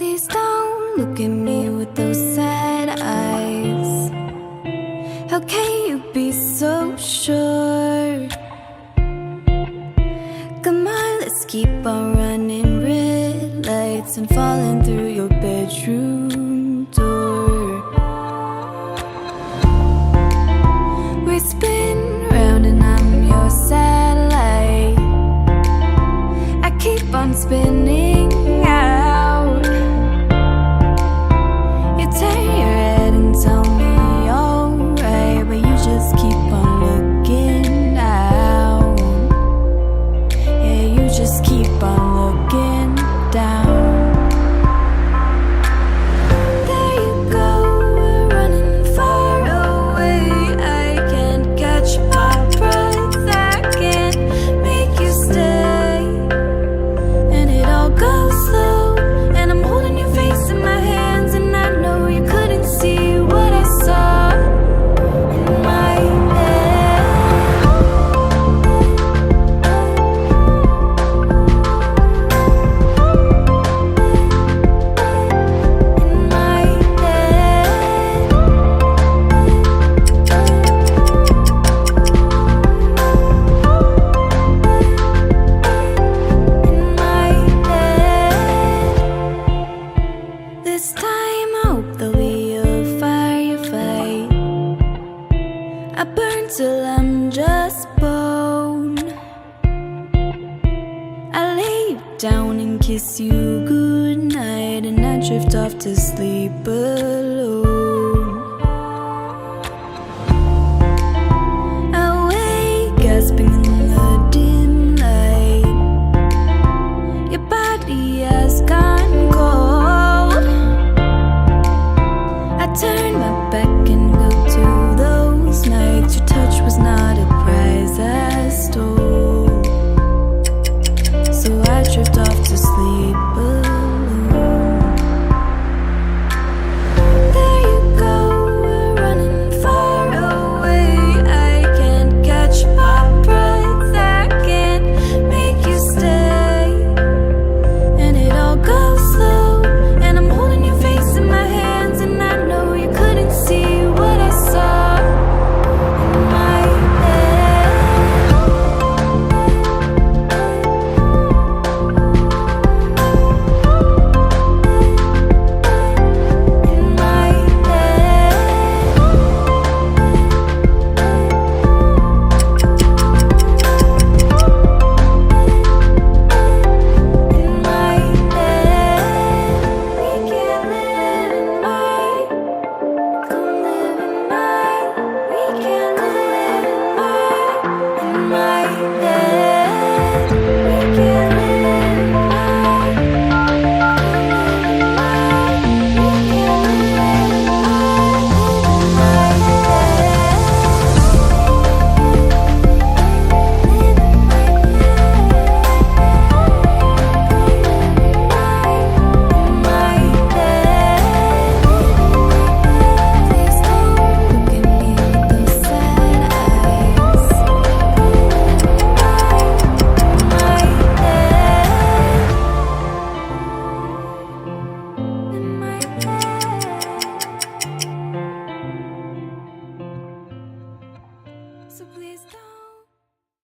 please don't look at me with those sad eyes. How can you be so sure? Come on, let's keep on running red lights and falling through your bedroom door. We spin round and I'm your satellite. I keep on spinning out. You turn your head and tell me alright, but you just keep on looking down. Yeah, you just keep on looking down. There you go, we're running far away. I can't catch my breath, I can't make you stay. And it all goes slow, and I'm holding your face in my hands, and I know you couldn't see what I saw in my head. In my head. In my head. This time I hope there'll be a firefight. I burn till I'm just bone. I lay you down and kiss you goodnight, and I drift off to sleep alone. I wake gasping in the dim light. Your body has gone cold. I turn my back and go to those nights. Your touch was not a prize I stole. So I drift off to sleep alone. There you go, we're running far away. I can't catch my breath, I can't make you stay. And it all goes slow, and I'm holding your face in my hands, and I know you couldn't see what I saw in my head. In my head. In my head. We can't live in my. Come live in my. We can't live in my. In my head. We can't live in my. Come live in my. We can't live in my. In my So please don't